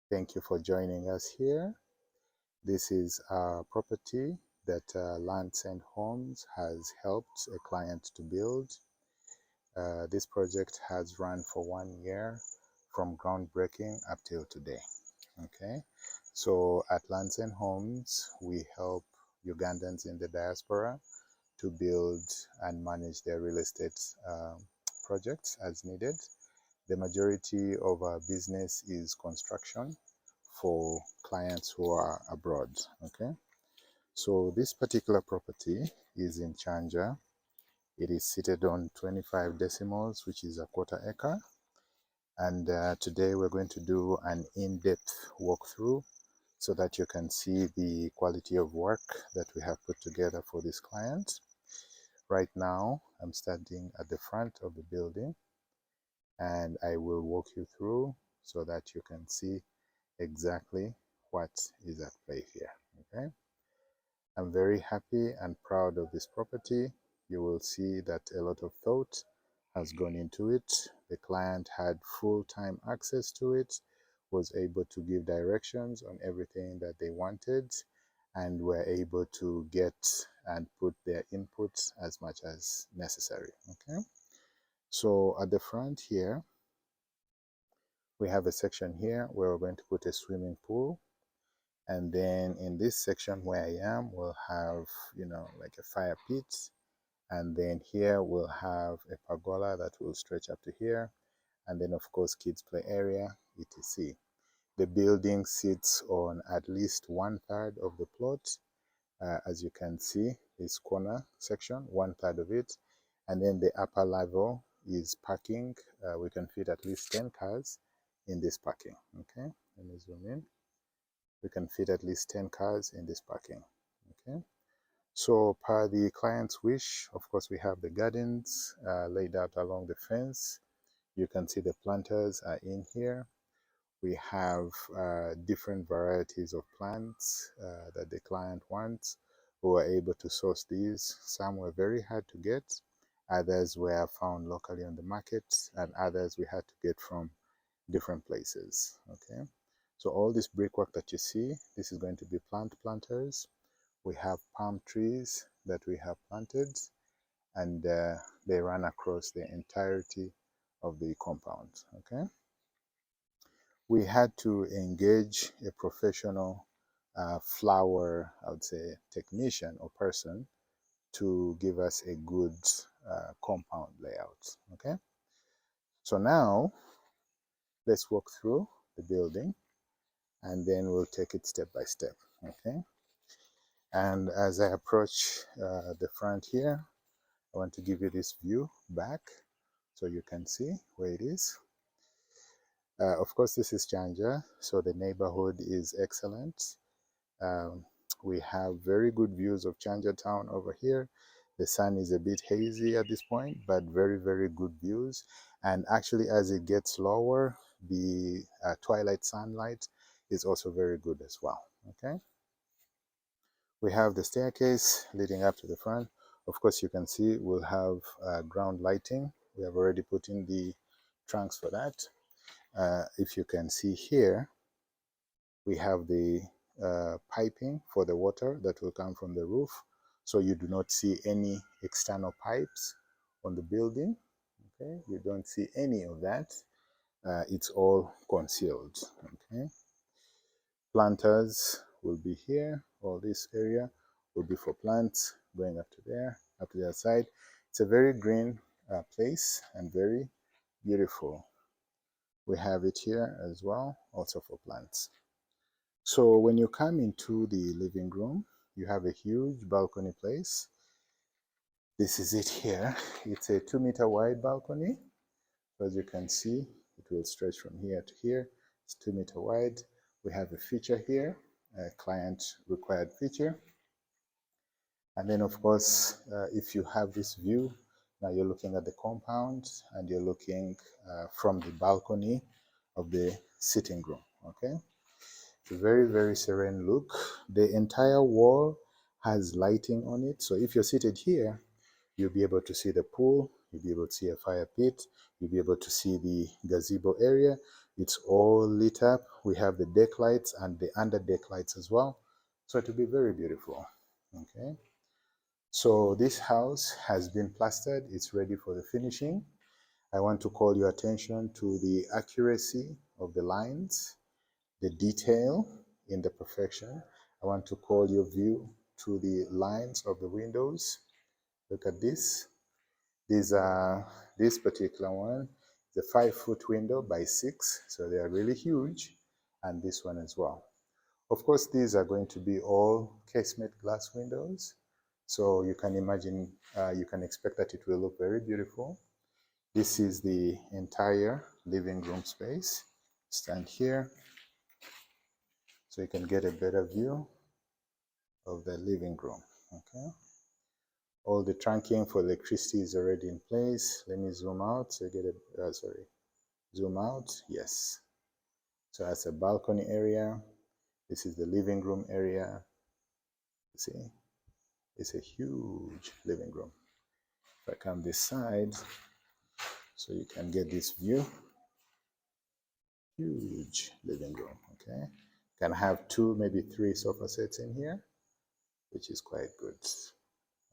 Thank you for joining us here. This is a property that Landsend Homes has helped a client to build. This project has run for 1 year from groundbreaking up till today. Okay, so at Landsend Homes, we help Ugandans in the diaspora to build and manage their real estate projects as needed. The majority of our business is construction for clients who are abroad. Okay, so this particular property is in Kyanja. It is seated on 25 decimals, which is a quarter acre. And today we're going to do an in-depth walkthrough so that you can see the quality of work that we have put together for this client. Right now, I'm standing at the front of the building and I will walk you through so that you can see exactly what is at play here. Okay, I'm very happy and proud of this property. You will see that a lot of thought has gone into it. The client had full-time access to it, was able to give directions on everything that they wanted, and were able to get and put their inputs as much as necessary. Okay, so at the front here, we have a section here where we're going to put a swimming pool. And then in this section where I am, we'll have, like a fire pit. And then here we'll have a pergola that will stretch up to here. And then, of course, kids play area, etc. The building sits on at least 1/3 of the plot. As you can see, this corner section, 1/3 of it. And then the upper level is parking. We can fit at least 10 cars in this parking. Okay, let me zoom in. We can fit at least 10 cars in this parking. Okay, so per the client's wish, of course, we have the gardens laid out along the fence. You can see the planters are in here. We have different varieties of plants that the client wants. We were able to source these. Some were very hard to get. Others were found locally on the market, and others we had to get from different places. Okay, so all this brickwork that you see, this is going to be planters. We have palm trees that we have planted, and they run across the entirety of the compound. Okay, we had to engage a professional flower, I would say, technician or person to give us a good compound layout. Okay, so now let's walk through the building and then we'll take it step by step. Okay, and as I approach the front here, I want to give you this view back so you can see where it is. Of course, this is Kyanja, so the neighborhood is excellent. We have very good views of Kyanja town over here. The sun is a bit hazy at this point, but very, very good views. And actually, as it gets lower, the twilight sunlight is also very good as well. Okay, we have the staircase leading up to the front. Of course, you can see we'll have ground lighting. We have already put in the trunks for that. If you can see here, we have the piping for the water that will come from the roof. So you do not see any external pipes on the building. Okay, you don't see any of that. It's all concealed. Okay, planters will be here. All this area will be for plants going up to there, up to the other side. It's a very green place and very beautiful. We have it here as well, also for plants. So when you come into the living room, you have a huge balcony place. This is it here. It's a 2-meter wide balcony. As you can see, it will stretch from here to here. It's 2-meter wide. We have a feature here, a client required feature. And then of course, if you have this view, now you're looking at the compound and you're looking from the balcony of the sitting room. Okay, it's a very, very serene look. The entire wall has lighting on it. So if you're seated here, you'll be able to see the pool, you'll be able to see a fire pit, you'll be able to see the gazebo area, It's all lit up. We have the deck lights and the under deck lights as well. So it will be very beautiful. Okay. So this house has been plastered. It's ready for the finishing. I want to call your attention to the accuracy of the lines, the detail in the perfection. I want to call your view to the lines of the windows. Look at this. This particular one is a 5-foot window by 6, so they are really huge, and this one as well. Of course, these are going to be all casement glass windows, so you can imagine, you can expect that it will look very beautiful. This is the entire living room space. Stand here so you can get a better view of the living room. Okay. All the trunking for electricity is already in place. Let me zoom out so you get a, zoom out, yes. So that's a balcony area. This is the living room area. You see, it's a huge living room. If I come this side, so you can get this view. Huge living room, okay? Can have 2, maybe 3 sofa sets in here, which is quite good,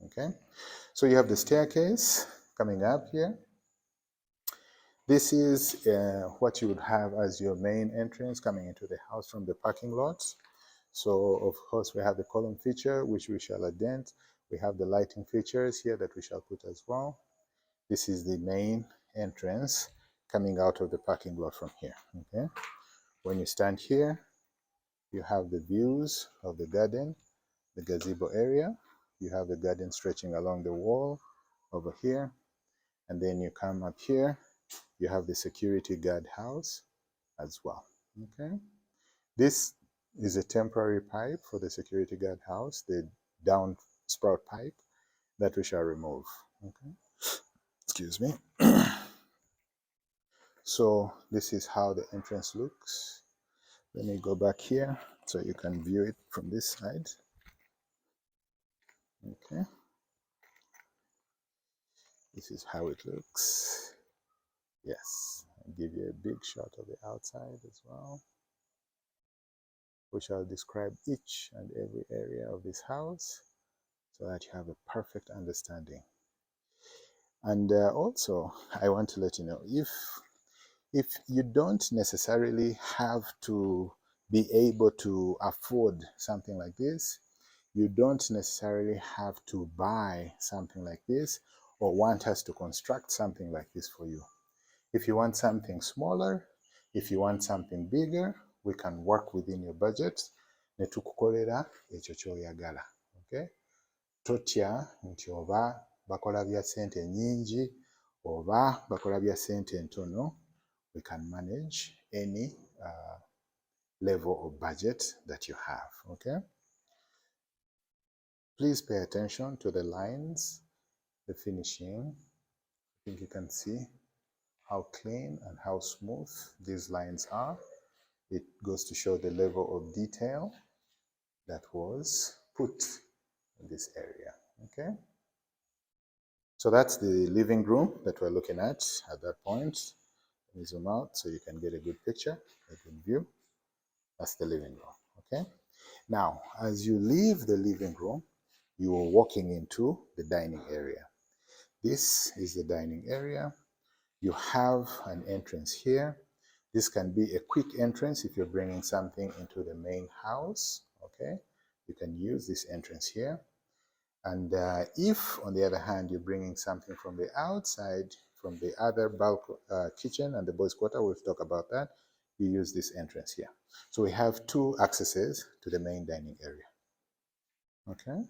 okay? So you have the staircase coming up here. This is what you would have as your main entrance coming into the house from the parking lot. So of course we have the column feature, which we shall addend. We have the lighting features here that we shall put as well. This is the main entrance coming out of the parking lot from here, okay? When you stand here, you have the views of the garden, the gazebo area. You have the garden stretching along the wall over here. And then you come up here, you have the security guard house as well, okay? This is a temporary pipe for the security guard house, the down sprout pipe that we shall remove, okay? Excuse me. So this is how the entrance looks. Let me go back here so you can view it from this side, okay? This is how it looks. Yes, I'll give you a big shot of the outside as well. We shall describe each and every area of this house so that you have a perfect understanding. And also, I want to let you know, if you don't necessarily have to be able to afford something like this, you don't necessarily have to buy something like this or want us to construct something like this for you. If you want something smaller, if you want something bigger, we can work within your budget. Ne tukukolera ekyo ky'oyagala. Okay? Totya nti oba bakola bya ssente nnyingi oba bakola bya ssente ntono. We can manage any level of budget that you have. Okay? Please pay attention to the lines, the finishing. I think you can see how clean and how smooth these lines are. It goes to show the level of detail that was put in this area, okay? So that's the living room that we're looking at that point. Let me zoom out so you can get a good picture, a good view. That's the living room, okay? Now, as you leave the living room, you are walking into the dining area. This is the dining area. You have an entrance here. This can be a quick entrance if you're bringing something into the main house, okay? You can use this entrance here. And if, on the other hand, you're bringing something from the outside, from the other kitchen and the boys' quarter, we'll talk about that, you use this entrance here. So we have 2 accesses to the main dining area, okay?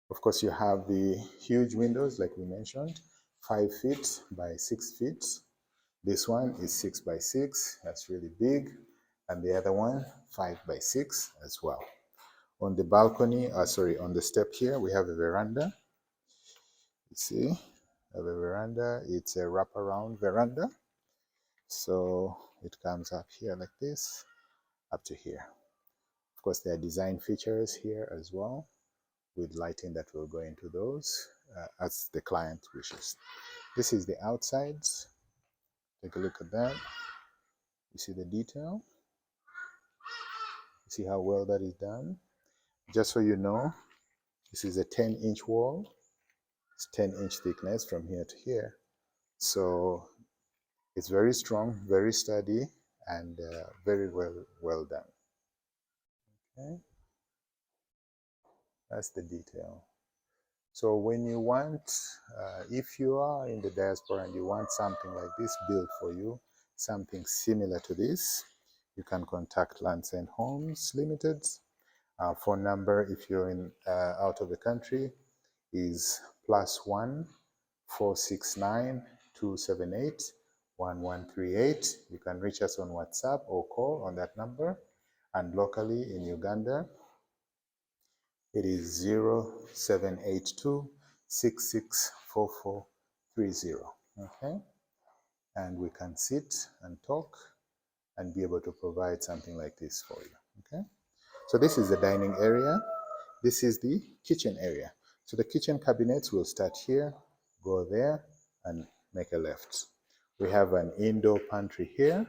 Of course, you have the huge windows, like we mentioned, 5 feet by 6 feet. This one is 6 by 6, that's really big. And the other one, 5 by 6 as well. On the balcony, on the step here, we have a veranda. You see, we have a veranda. It's a wraparound veranda. So it comes up here like this, up to here. Of course, there are design features here as well, with lighting that will go into those as the client wishes. This is the outsides. Take a look at that. You see the detail? You see how well that is done? Just so you know, this is a 10-inch wall. It's 10-inch thickness from here to here. So it's very strong, very sturdy, and very well done. Okay, that's the detail. So when you want, if you are in the diaspora and you want something like this built for you, something similar to this, you can contact Landsend Homes Limited. Our phone number, if you're in out of the country, is +1 469 278 1138. You can reach us on WhatsApp or call on that number. And locally in Uganda, it is 0782 664430. Okay, and we can sit and talk and be able to provide something like this for you. Okay, so this is the dining area. This is the kitchen area. So the kitchen cabinets will start here, go there, and make a left. We have an indoor pantry here.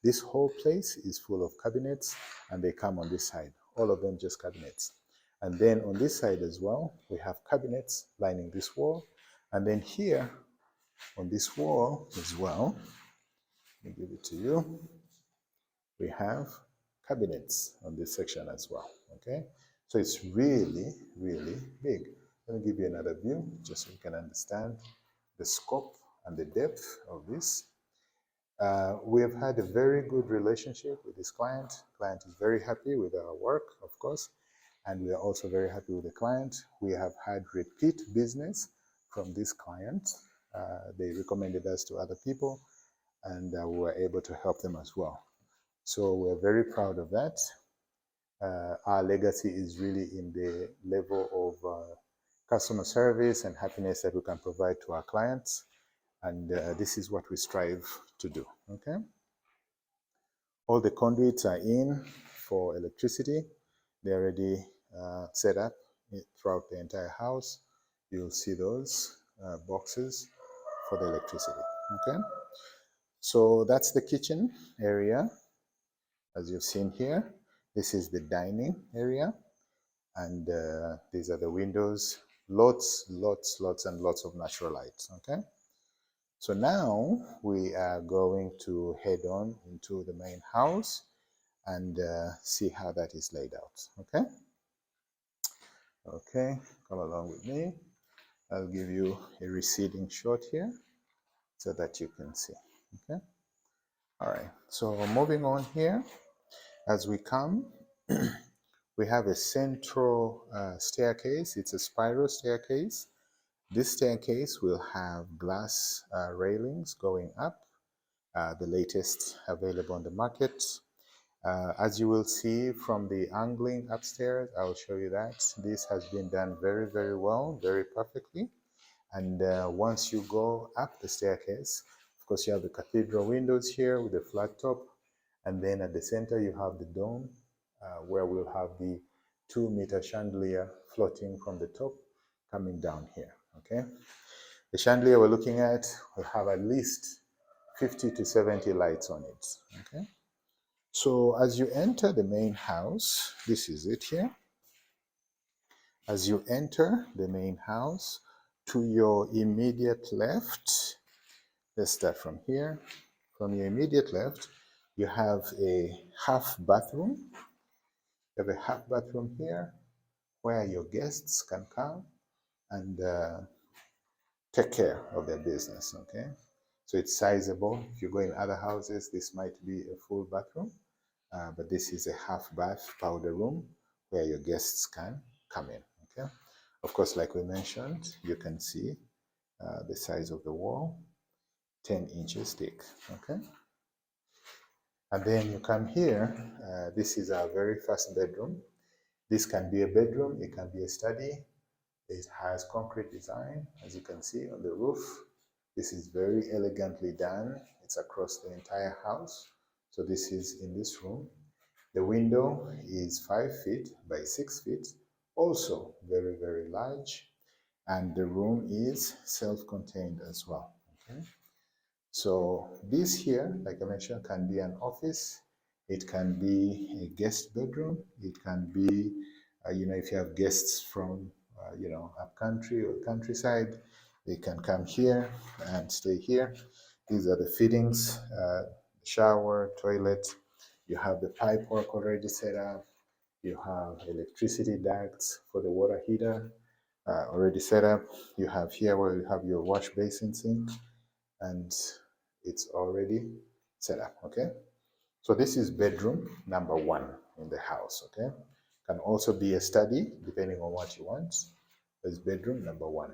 This whole place is full of cabinets, and they come on this side. All of them just cabinets. And then on this side as well, we have cabinets lining this wall. And then here on this wall as well, let me give it to you, we have cabinets on this section as well. Okay, so it's really big. Let me give you another view just so you can understand the scope and the depth of this. We have had a very good relationship with this client. Client is very happy with our work, of course, and we are also very happy with the client. We have had repeat business from this client. They recommended us to other people, and we were able to help them as well. So we're very proud of that. Our legacy is really in the level of customer service and happiness that we can provide to our clients. And this is what we strive to do, okay? All the conduits are in for electricity. They're already set up throughout the entire house. You'll see those boxes for the electricity, okay? So that's the kitchen area. As you've seen here, this is the dining area, and these are the windows. Lots and lots of natural light, okay? So now we are going to head on into the main house and see how that is laid out, okay? Okay, come along with me. I'll give you a receding shot here so that you can see, okay? All right, so moving on here, as we come, we have a central staircase. It's a spiral staircase. This staircase will have glass railings going up, the latest available on the market. As you will see from the angling upstairs, I'll show you that. This has been done very well, very perfectly. And once you go up the staircase, of course, you have the cathedral windows here with the flat top. And then at the center, you have the dome, where we'll have the 2-meter chandelier floating from the top coming down here, okay? The chandelier we're looking at will have at least 50 to 70 lights on it, okay? So as you enter the main house, this is it here. As you enter the main house, to your immediate left, let's start from here. From your immediate left, you have a half bathroom. You have a half bathroom here where your guests can come and take care of their business, okay? So it's sizable. If you go in other houses, this might be a full bathroom, but this is a half bath powder room where your guests can come in, okay? Of course, like we mentioned, you can see the size of the wall, 10 inches thick, okay? And then you come here, this is our very first bedroom. This can be a bedroom, it can be a study. It has concrete design, as you can see on the roof. This is very elegantly done. It's across the entire house. So this is in this room. The window is 5 feet by 6 feet, also very large. And the room is self-contained as well, okay? So this here, like I mentioned, can be an office. It can be a guest bedroom. It can be, if you have guests from, up country or countryside, they can come here and stay here. These are the fittings, shower, toilet. You have the pipe work already set up. You have electricity ducts for the water heater already set up. You have here where you have your wash basin sink, and it's already set up. Okay, so this is bedroom number 1 in the house. Okay, can also be a study depending on what you want. That's bedroom number 1.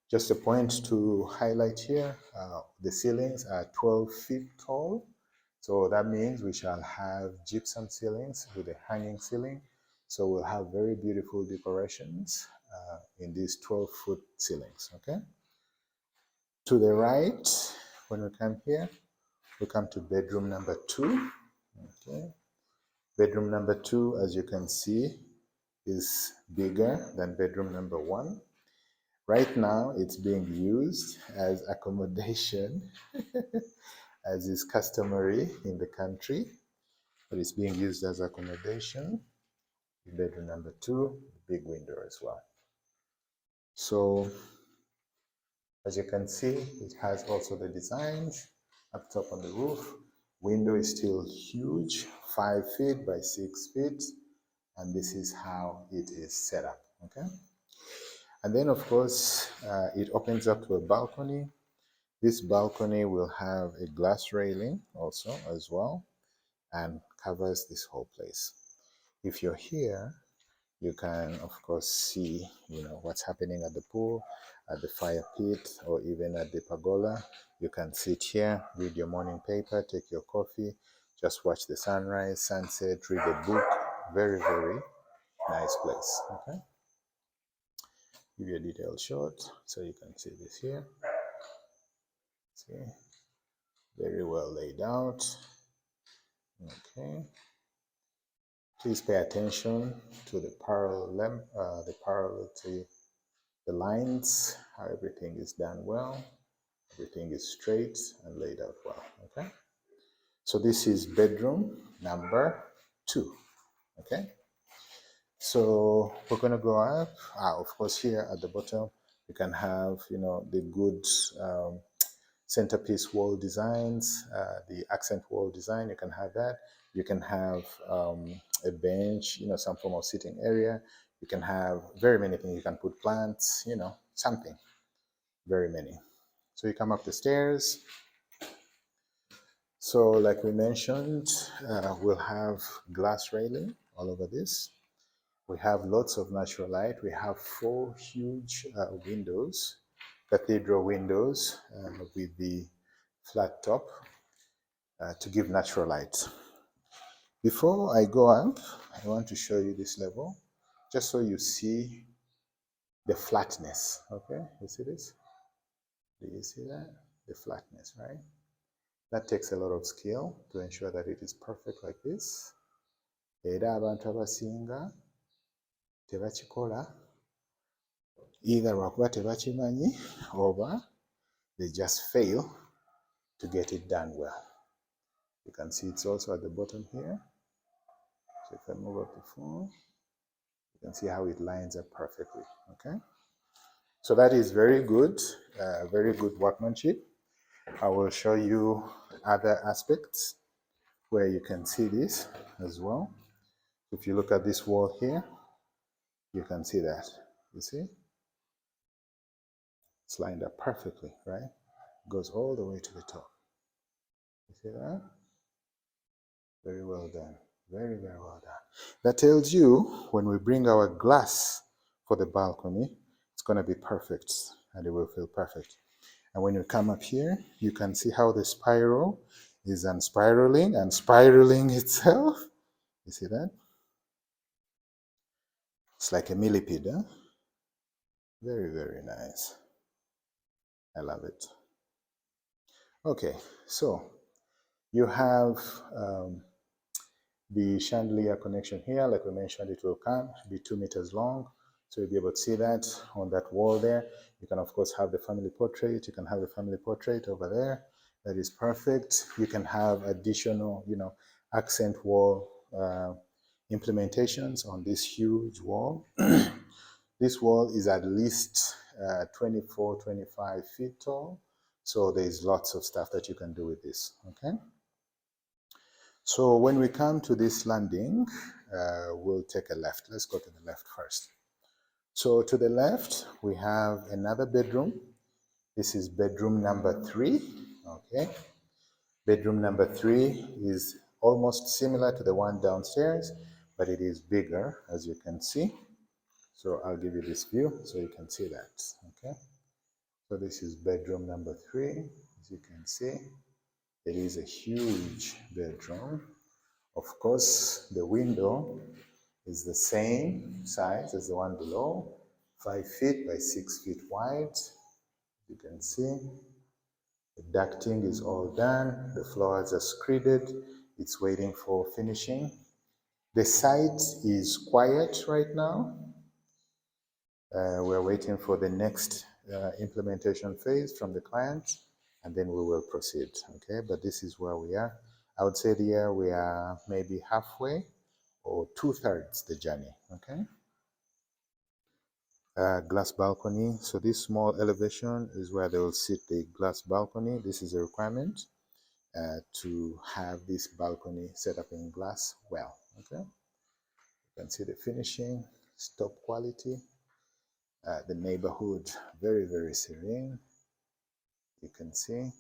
Just a point to highlight here, the ceilings are 12 feet tall. So that means we shall have gypsum ceilings with a hanging ceiling. So we'll have very beautiful decorations in these 12-foot ceilings, okay? To the right, when we come here, we come to bedroom number 2, okay? Bedroom number 2, as you can see, is bigger than bedroom number 1. Right now, it's being used as accommodation, as is customary in the country, but it's being used as accommodation. Bedroom number 2, big window as well. So, as you can see, it has also the designs up top on the roof. Window is still huge, 5 feet by 6 feet, and this is how it is set up, okay? And then, of course, it opens up to a balcony. This balcony will have a glass railing also as well and covers this whole place. If you're here, you can of course see, what's happening at the pool, at the fire pit, or even at the pergola. You can sit here, read your morning paper, take your coffee, just watch the sunrise, sunset, read a book. Very, very nice place. Okay. Give you a detailed shot so you can see this here. See, very well laid out. Okay. Please pay attention to the parallelity, the lines, how everything is done well. Everything is straight and laid out well, okay? So this is bedroom number 2, okay? So we're gonna go up. Of course, here at the bottom, you can have, the good centerpiece wall designs, the accent wall design, you can have that. You can have a bench, some form of sitting area. You can have very many things. You can put plants, something, very many. So you come up the stairs. So like we mentioned, we'll have glass railing all over this. We have lots of natural light. We have 4 huge windows, cathedral windows with the flat top to give natural light. Before I go up, I want to show you this level, just so you see the flatness, okay? You see this? Do you see that? The flatness, right? That takes a lot of skill to ensure that it is perfect like this. Era abantu abasinga tebakikola either lwakuba tebakimanyi oba they just fail to get it done well. You can see it's also at the bottom here. So if I move up the phone, you can see how it lines up perfectly, okay? So that is very good workmanship. I will show you other aspects where you can see this as well. If you look at this wall here, you can see that. You see? It's lined up perfectly, right? It goes all the way to the top. You see that? Very well done. Very, very well done. That tells you when we bring our glass for the balcony, it's going to be perfect and it will feel perfect. And when you come up here, you can see how the spiral is unspiraling and spiraling itself. You see that? It's like a millipede, huh? Very, very nice. I love it. Okay, so you have the chandelier connection here. Like we mentioned, it will be 2 meters long. So you'll be able to see that on that wall there. You can, of course, have the family portrait. You can have the family portrait over there. That is perfect. You can have additional, accent wall implementations on this huge wall. This wall is at least 24, 25 feet tall. So there's lots of stuff that you can do with this, okay? So when we come to this landing, we'll take a left. Let's go to the left first. So to the left, we have another bedroom. This is bedroom number 3, okay? Bedroom number 3 is almost similar to the one downstairs, but it is bigger, as you can see. So I'll give you this view so you can see that, okay? So this is bedroom number 3. As you can see, it is a huge bedroom. Of course, the window is the same size as the one below, 5 feet by 6 feet wide. You can see the ducting is all done. The floors are screeded. It's waiting for finishing. The site is quiet right now. We're waiting for the next implementation phase from the client, and then we will proceed, okay? But this is where we are. I would say here we are maybe halfway or 2/3 the journey, okay? Glass balcony. So this small elevation is where they will sit the glass balcony. This is a requirement to have this balcony set up in glass well, okay? You can see the finishing, it's top quality. The neighborhood, very, very serene. You can see,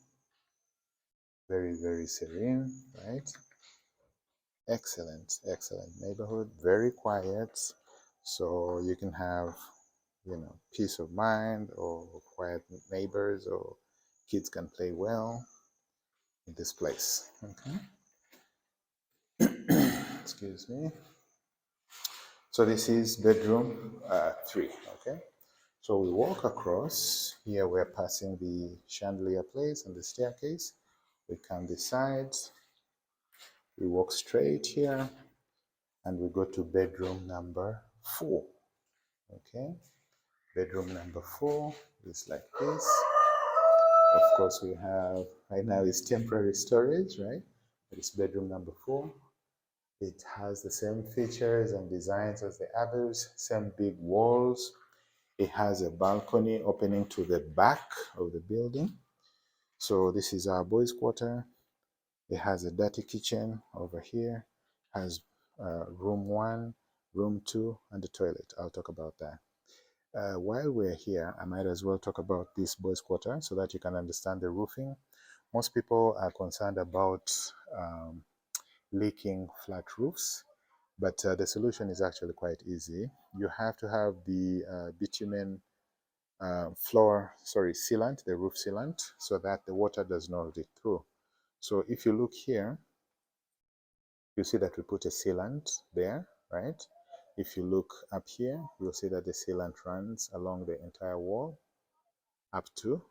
very, very serene, right? Excellent, excellent neighborhood, very quiet. So you can have, peace of mind or quiet neighbors, or kids can play well in this place, okay? Excuse me. So this is bedroom 3, okay? So we walk across. Here we're passing the chandelier place and the staircase. We come this side. We walk straight here, and we go to bedroom number 4, okay? Bedroom number 4 is like this. Of course, we have, right now it's temporary storage, right? It's bedroom number 4. It has the same features and designs as the others, same big walls. It has a balcony opening to the back of the building. So this is our boys' quarter. It has a dirty kitchen over here, has room 1, room 2, and the toilet. I'll talk about that. While we're here, I might as well talk about this boys' quarter so that you can understand the roofing. Most people are concerned about leaking flat roofs, but the solution is actually quite easy. You have to have the bitumen sealant, the roof sealant, so that the water does not leak through. So if you look here, you see that we put a sealant there, right? If you look up here, you'll see that the sealant runs along the entire wall up to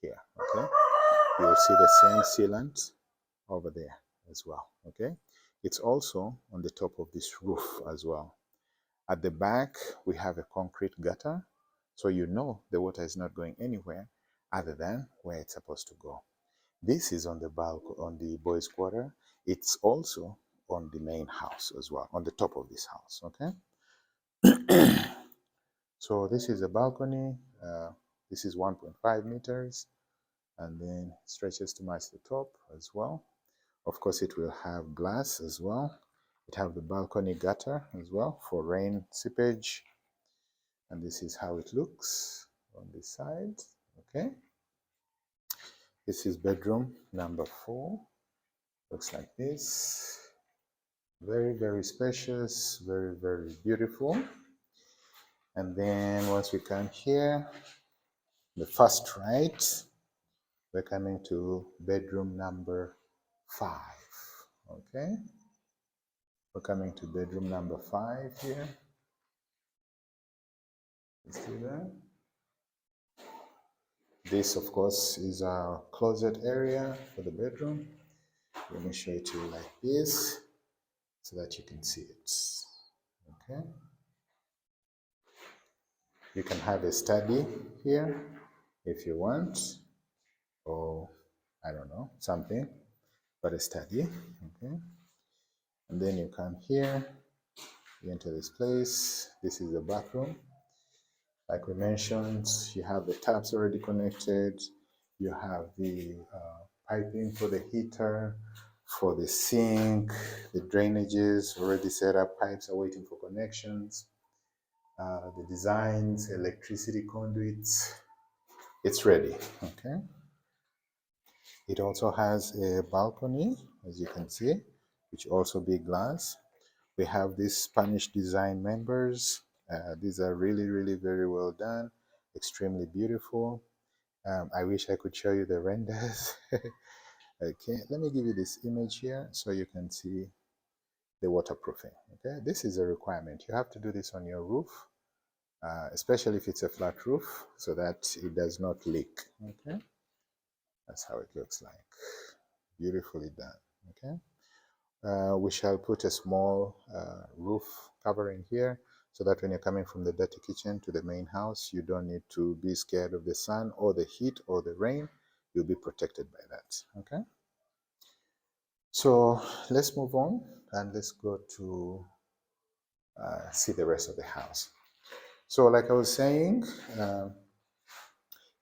here, okay? You'll see the same sealant over there as well, okay? It's also on the top of this roof as well. At the back, we have a concrete gutter, so you know the water is not going anywhere other than where it's supposed to go. This is on the boys' quarter. It's also on the main house as well, on the top of this house, okay? So this is a balcony. This is 1.5 meters, and then stretches to match the top as well. Of course, it will have glass as well. It have the balcony gutter as well for rain seepage. And this is how it looks on this side, okay? This is bedroom number 4. Looks like this. Very, very spacious, very, very beautiful. And then once we come here, the first right, we're coming to bedroom number 5, okay? We're coming to bedroom number 5 here. You see that? This, of course, is our closet area for the bedroom. Let me show it to you like this so that you can see it, okay? You can have a study here if you want, or I don't know, something, but a study, okay? And then you come here, you enter this place. This is the bathroom. Like we mentioned, you have the taps already connected. You have the piping for the heater, for the sink, the drainages already set up. Pipes are waiting for connections. The designs, electricity conduits, it's ready, okay? It also has a balcony, as you can see, which also be glass. We have these Spanish design members. These are really, really very well done, extremely beautiful. I wish I could show you the renders. Okay, let me give you this image here so you can see the waterproofing. Okay, this is a requirement. You have to do this on your roof, especially if it's a flat roof, so that it does not leak. Okay, that's how it looks like. Beautifully done. Okay. We shall put a small roof covering here so that when you're coming from the dirty kitchen to the main house, you don't need to be scared of the sun or the heat or the rain. You'll be protected by that, okay? So let's move on and let's go to see the rest of the house. So like I was saying,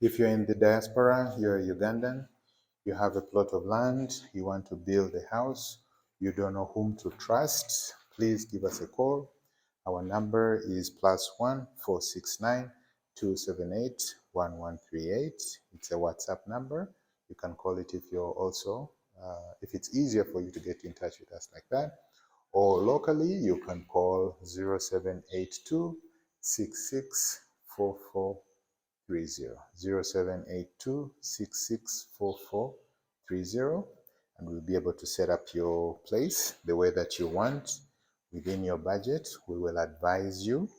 if you're in the diaspora, you're a Ugandan, you have a plot of land, you want to build a house, you don't know whom to trust, please give us a call. Our number is +1 469 278 1138. It's a WhatsApp number. You can call it if you're also, if it's easier for you to get in touch with us like that. Or locally, you can call 0782 0782 and we'll be able to set up your place the way that you want within your budget. We will advise you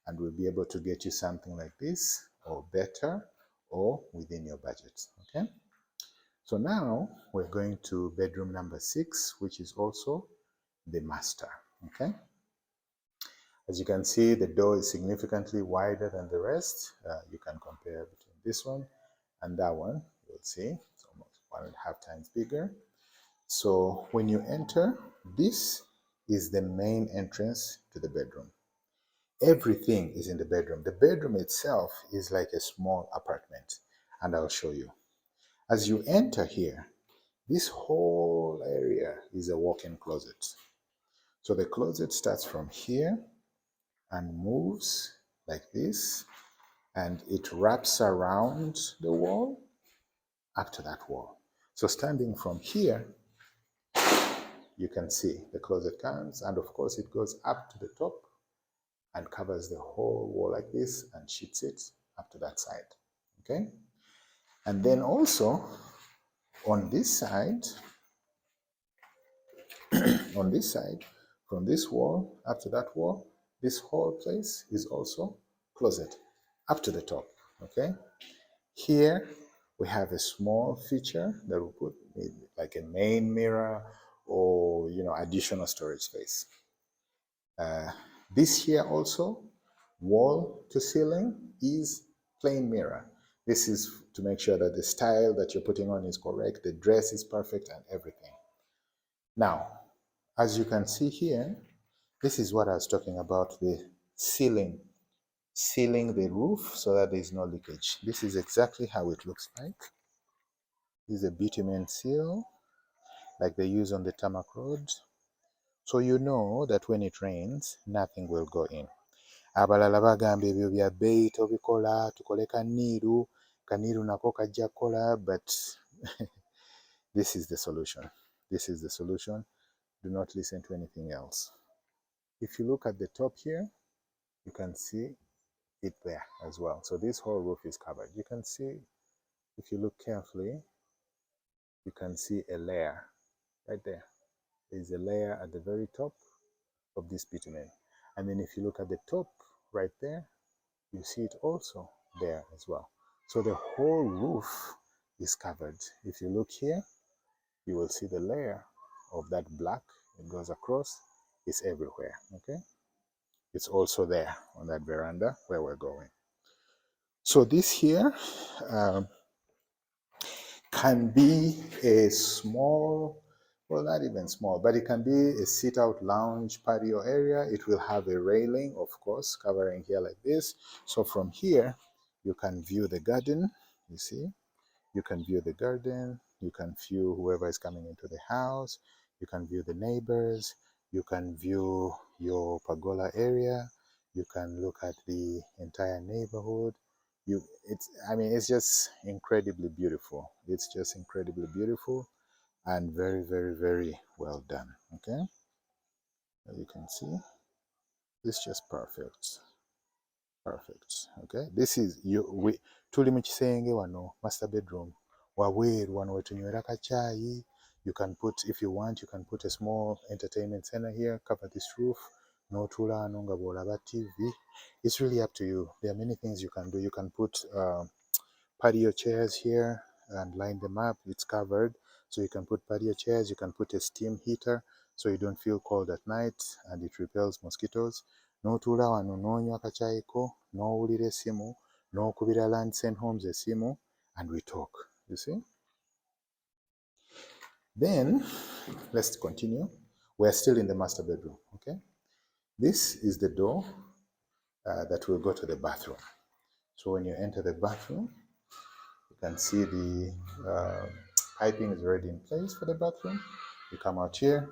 and we'll be able to get you something like this or better or within your budget. Okay, so now we're going to bedroom number 6, which is also the master. Okay, as you can see, the door is significantly wider than the rest. You can compare between this one and that one. You'll see it's almost 1.5 times bigger. So when you enter, this is the main entrance to the bedroom. Everything is in the bedroom. The bedroom itself is like a small apartment, and I'll show you. As you enter here, this whole area is a walk-in closet. So the closet starts from here and moves like this, and it wraps around the wall up to that wall. So standing from here, you can see the closet comes, and of course it goes up to the top and covers the whole wall like this and sheets it up to that side. Okay, and then also on this side, on this side, from this wall up to that wall, this whole place is also closet up to the top. Okay, here we have a small feature that we put like a main mirror or additional storage space. This here also, wall to ceiling, is plain mirror. This is to make sure that the style that you're putting on is correct, the dress is perfect and everything. Now, as you can see here, this is what I was talking about, the sealing the roof so that there is no leakage. This is exactly how it looks like. This is a bitumen seal like they use on the tarmac road. So you know that when it rains, nothing will go in. Abalala bagamba ebyo bya bbeeyi tobikola, tukole kaniiru nako kajja kukola, but this is the solution. This is the solution. Do not listen to anything else. If you look at the top here, you can see it there as well. So this whole roof is covered. You can see, if you look carefully, you can see a layer right there. There's a layer at the very top of this bitumen. And then if you look at the top right there, you see it also there as well. So the whole roof is covered. If you look here, you will see the layer of that black. It goes across. It's everywhere, okay? It's also there on that veranda where we're going. So this here can be a small, well, not even small, but it can be a sit-out lounge patio area. It will have a railing, of course, covering here like this. So from here, you can view the garden, you see. You can view the garden, you can view whoever is coming into the house, you can view the neighbors, you can view your pergola area, you can look at the entire neighborhood. I mean, it's just incredibly beautiful. It's just incredibly beautiful and very, very, very well done. Okay, as you can see, it's just perfect. Perfect. Okay. This is tuli mu kisenge wano, master bedroom. Wabweru wano wetunywera kachai. You can put, if you want, you can put a small entertainment center here, cover this roof. No tula wano nga bw'olaba TV. It's really up to you. There are many things you can do. You can put patio chairs here and line them up. It's covered. So you can put patio chairs, you can put a steam heater so you don't feel cold at night and it repels mosquitoes. N'otuula wano n'onywa akakyayiko, n'owulira essimu, n'okubira Landsend Homes essimu, and we talk. You see? Then, let's continue. We're still in the master bedroom, okay? This is the door that will go to the bathroom. So when you enter the bathroom, you can see the piping is already in place for the bathroom. You come out here,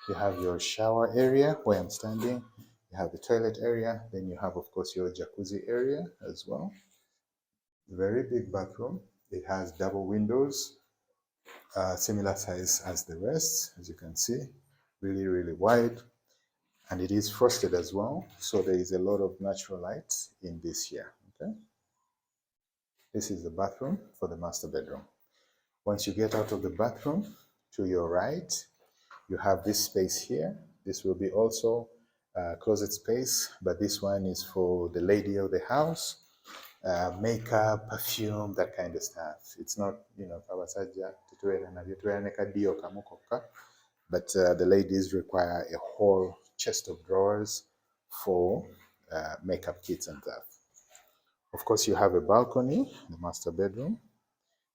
you have your shower area where I'm standing, you have the toilet area, then you have, of course, your jacuzzi area as well. Very big bathroom. It has double windows, similar size as the rest, as you can see. Really, really wide. And it is frosted as well, so there is a lot of natural light in this here. Okay. This is the bathroom for the master bedroom. Once you get out of the bathroom, to your right, you have this space here. This will be also a closet space, but this one is for the lady of the house. Makeup, perfume, that kind of stuff. It's not, abasajja tetubeera nabyo, tubeera ne kaddiyo kamu kokka, but the ladies require a whole chest of drawers for makeup kits and stuff. Of course, you have a balcony, the master bedroom.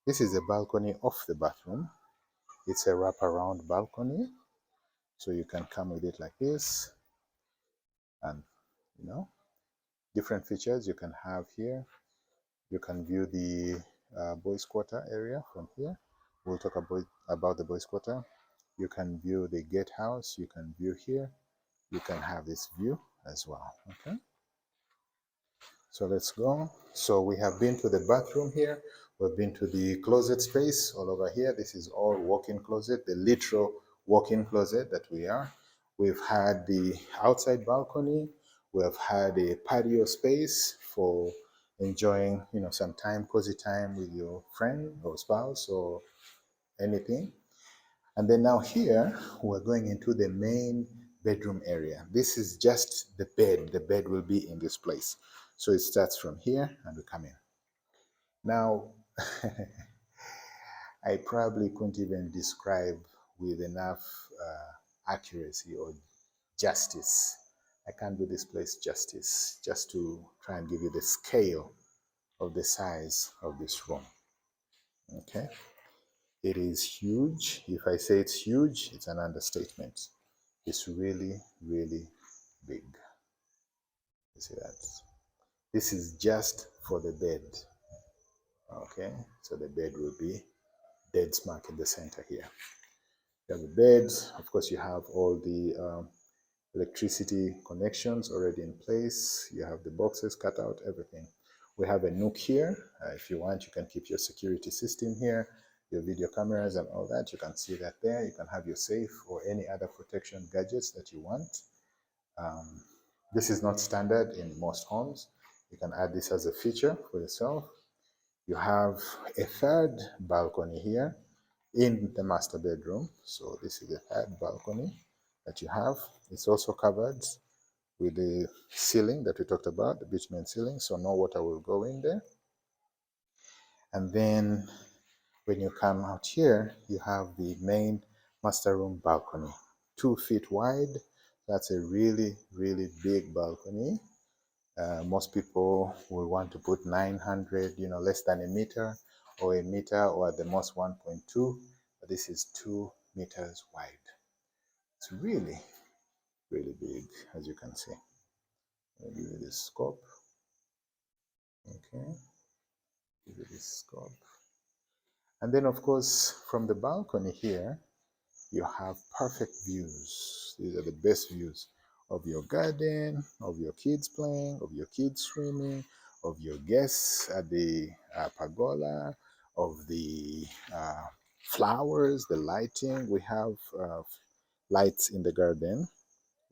This is a balcony off the bathroom. It's a wraparound balcony, so you can come with it like this, and different features you can have here. You can view the boys' quarter area from here. We'll talk about the boys' quarter. You can view the gatehouse. You can view here. You can have this view as well. Okay. So let's go. So we have been to the bathroom here. We've been to the closet space all over here. This is all walk-in closet, the literal walk-in closet that we are. We've had the outside balcony. We've had a patio space for enjoying, some time, cozy time with your friend or spouse or anything. And then now here, we're going into the main bedroom area. This is just the bed. The bed will be in this place. So it starts from here and we come in. Now, I probably couldn't even describe with enough accuracy or justice. I can't do this place justice, just to try and give you the scale of the size of this room. Okay? It is huge. If I say it's huge, it's an understatement. It's really, really big. You see that? This is just for the bed. Okay, so the bed will be dead smack in the center here. You have the bed. Of course, you have all the electricity connections already in place. You have the boxes cut out, everything. We have a nook here. If you want, you can keep your security system here, your video cameras and all that. You can see that there. You can have your safe or any other protection gadgets that you want. This is not standard in most homes. You can add this as a feature for yourself. You have a third balcony here in the master bedroom. So this is the third balcony that you have. It's also covered with the ceiling that we talked about, the bitumen ceiling, so no water will go in there. And then when you come out here, you have the main master room balcony, 2 feet wide. That's a really, really big balcony. Most people will want to put 900, less than a meter or a meter, or at the most 1.2, but this is 2 meters wide. It's really, really big, as you can see. I'll give you this scope. Okay, give you this scope. And then, of course, from the balcony here, you have perfect views. These are the best views of your garden, of your kids playing, of your kids swimming, of your guests at the pergola, of the flowers, the lighting. We have lights in the garden.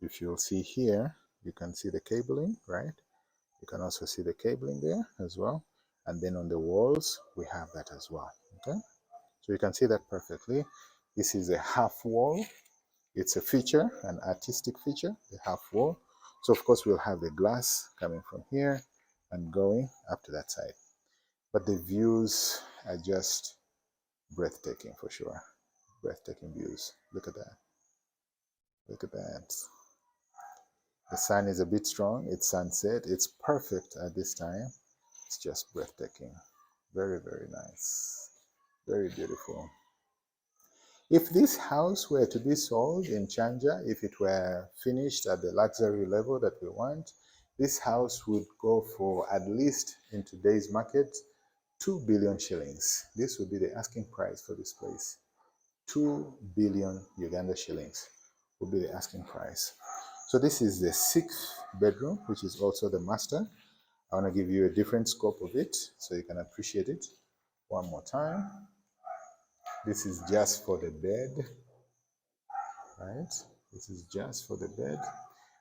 If you'll see here, you can see the cabling, right? You can also see the cabling there as well. And then on the walls, we have that as well, okay? So you can see that perfectly. This is a half wall. It's a feature, an artistic feature, the half wall. So of course we'll have the glass coming from here and going up to that side. But the views are just breathtaking for sure. Breathtaking views. Look at that. Look at that. The sun is a bit strong. It's sunset. It's perfect at this time. It's just breathtaking. Very, very nice. Very beautiful. If this house were to be sold in Kyanja, if it were finished at the luxury level that we want, this house would go for, at least in today's market, 2 billion shillings. This would be the asking price for this place. 2 billion Uganda shillings would be the asking price. So this is the 6th bedroom, which is also the master. I want to give you a different scope of it so you can appreciate it one more time. This is just for the bed, right? This is just for the bed.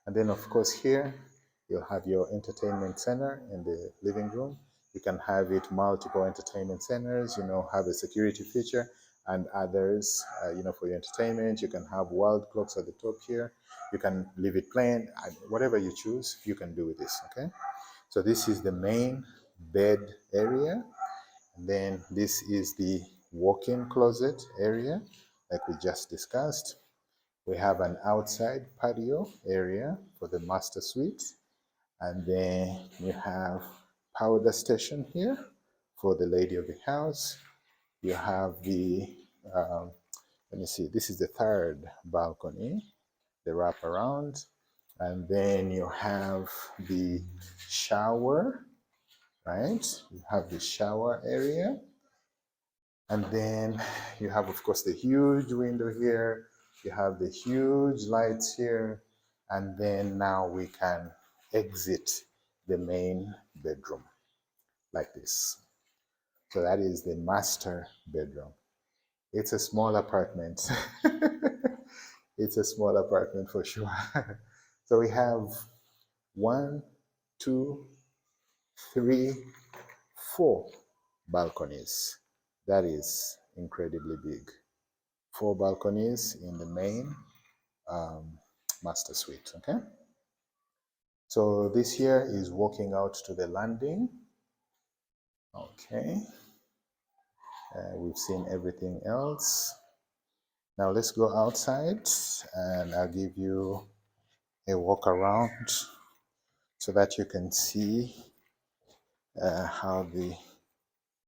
And then of course here, you'll have your entertainment center in the living room. You can have it multiple entertainment centers, have a security feature and others, for your entertainment. You can have world clocks at the top here. You can leave it plain, whatever you choose, you can do with this, okay? So this is the main bed area. And then this is the walk-in closet area, like we just discussed. We have an outside patio area for the master suite. And then you have powder station here for the lady of the house. You have the, let me see, this is the 3rd balcony, the wraparound. And then you have the shower, right? You have the shower area. And then you have, of course, the huge window here. You have the huge lights here. And then now we can exit the main bedroom like this. So that is the master bedroom. It's a small apartment. It's a small apartment for sure. So we have 1, 2, 3, 4 balconies. That is incredibly big. 4 balconies in the main master suite, okay? So this here is walking out to the landing. Okay. We've seen everything else. Now let's go outside and I'll give you a walk around so that you can see how the